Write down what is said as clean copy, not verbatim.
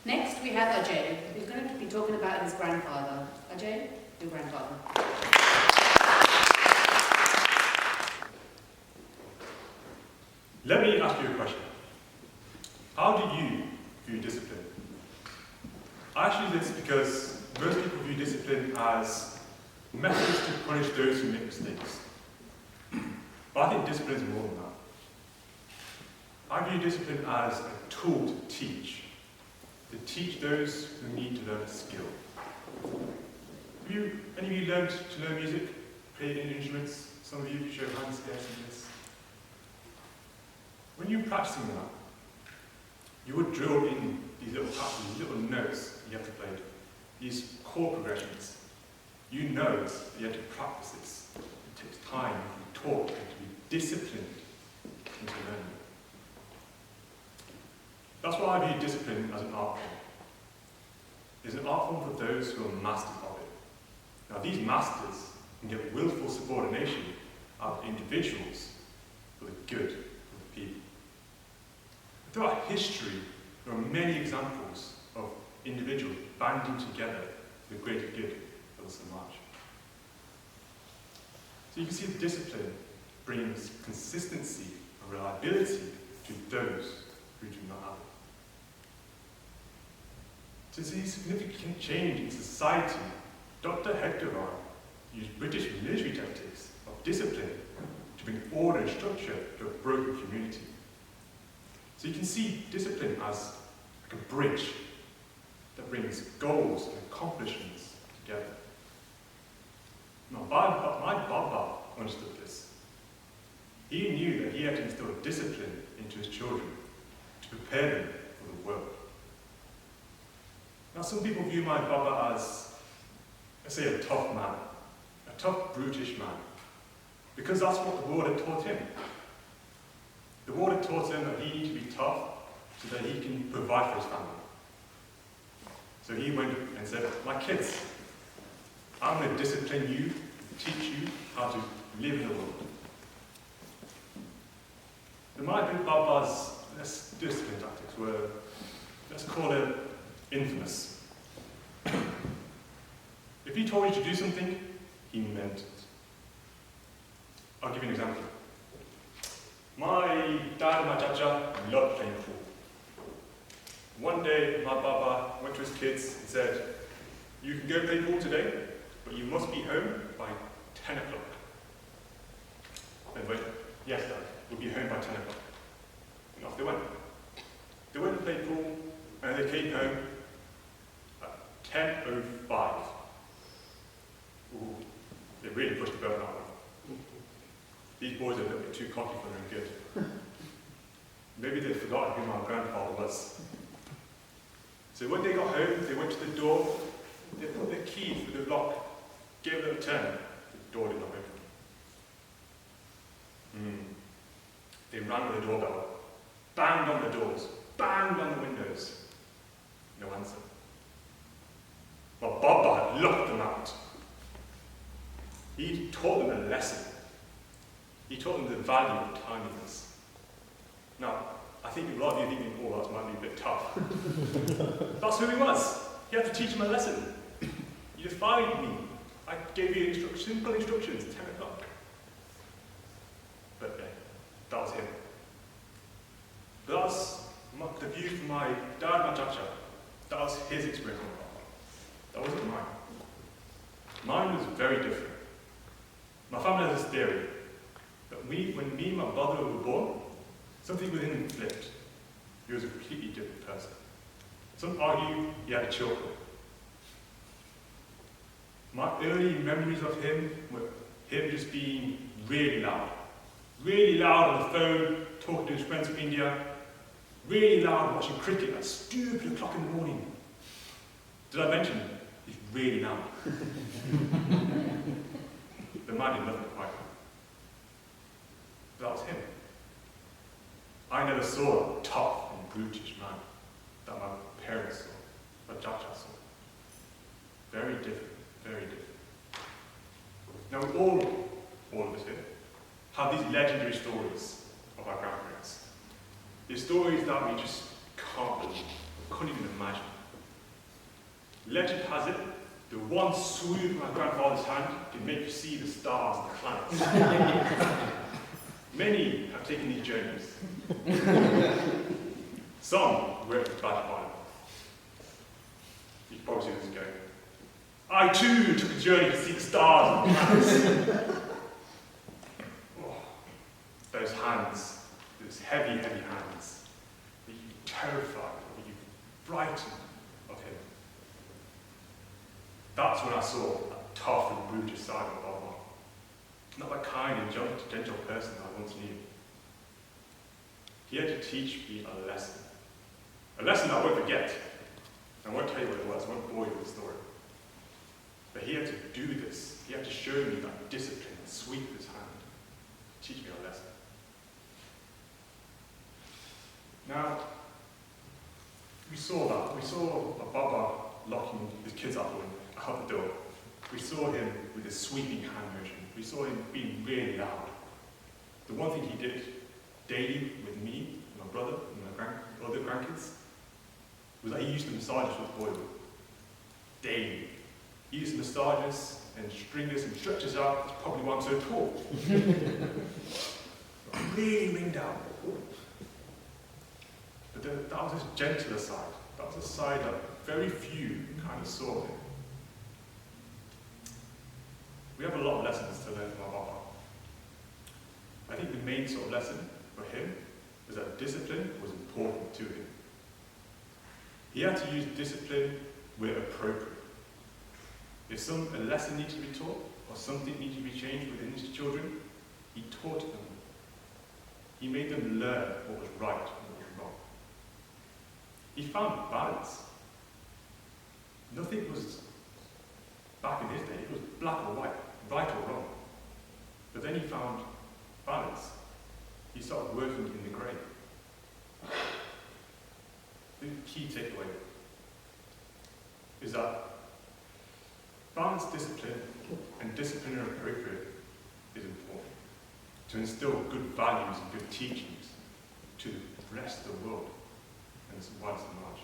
Next, we have Ajay, who's going to be talking about his grandfather. Ajay, your grandfather. Let me ask you a question. How do you view discipline? I ask you this because most people view discipline as methods to punish those who make mistakes. But I think discipline is more than that. I view discipline as a tool to teach those who need to learn a skill. Have any of you learned to learn music, play any instruments? Some of you show hands, yes, and this. When you're practicing that, you would drill in these little patterns, these little notes you have to play, these chord progressions. You know that you have to practice this. It takes time, you talk, you have to be disciplined into learning. That's why I view discipline as an art form. It's an art form for those who are masters of it. Now these masters can get willful subordination of individuals for the good of the people. Throughout history, there are many examples of individuals banding together for the greater good of the Samaj. So you can see that discipline brings consistency and reliability to those who do not have it. To see significant change in society, Dr. Hector Vaani used British military tactics of discipline to bring order and structure to a broken community. So you can see discipline as like a bridge that brings goals and accomplishments together. Now, my Baba understood this. He knew that he had to instill discipline into his children to prepare them for the world. Now, some people view my Baba as, let's say, a tough man, a tough, brutish man, because that's what the world had taught him. The world had taught him that he needed to be tough so that he can provide for his family. So he went and said, my kids, I'm going to discipline you, teach you how to live in the world. The my Baba's discipline tactics were, let's call it, infamous. If he told you to do something, he meant it. I'll give you an example. My dad and my chacha loved playing pool. One day, my Baba went to his kids and said, you can go play pool today, but you must be home by 10 o'clock. They went, yes, Dad, we'll be home by 10 o'clock. And off they went. They went to play pool, and they came home at 10:05. Ooh, they really pushed the boat on that one. These boys are a little bit too cocky for their own good. Maybe they'd forgotten who my grandfather was. So when they got home, they went to the door, they put the key through the lock, gave it a turn, the door did not open. They rang the doorbell, banged on the doors, banged on the windows. No answer. But Baba had locked them out. He taught them a lesson. He taught them the value of timeliness. Now, I think a lot of you thinking, oh, that might be a bit tough. That's who he was. He had to teach them a lesson. You defied me. I gave you simple instructions, 10 o'clock. But yeah, that was him. But that was the view from my dad and my chacha. That was his experience. That wasn't mine. Mine was very different. My family has this theory that when me and my brother were born, something within him flipped. He was a completely different person. Some argue he had children. My early memories of him were him just being really loud. Really loud on the phone, talking to his friends from India. Really loud watching cricket at stupid o'clock in the morning. Did I mention he's really loud? The man did nothing quite. But that was him. I never saw a tough and brutish man that my parents saw, or Chacha saw. Very different, very different. Now all of us here, have these legendary stories of our grandparents. These stories that we just can't believe. couldn't even imagine. Legend has it, the one swoop of my grandfather's hand can make you see the stars and the planets. Many have taken these journeys. Some were at the bad Bible. You can probably see this going. I too took a journey to see the stars and planets. Oh, those hands, those heavy, heavy hands, that you terrified, that you frightened of him. That's when I saw that tough and brutal side of Bob. Not that kind and gentle person that I once knew. He had to teach me a lesson that I won't forget. I won't tell you what it was, I won't bore you with the story. But he had to do this. He had to show me that discipline and sweep of his hand to teach me a lesson. Now, we saw that. We saw a Baba locking his kids out the door. We saw him with his sweeping hand motion. We saw him being really loud. The one thing he did daily with me, my brother, and my other grandkids, was that he used to massage us with oil. Daily. He used to massage us and string us and stretch us out. That's probably why I'm so tall. Really ring down. But that was his gentler side. That was a side that very few kind of saw him. We have a lot of lessons to learn from our Papa. I think the main sort of lesson for him was that discipline was important to him. He had to use discipline where appropriate. If a lesson needed to be taught, or something needed to be changed within his children, he taught them. He made them learn what was right and what was wrong. He found balance. Nothing was, back in his day, it was black or white, right or wrong. But then he found balance. He started working in the grey. The key takeaway is that balanced discipline and discipline where appropriate is important to instill good values and good teachings to the rest of the world and its widest and large.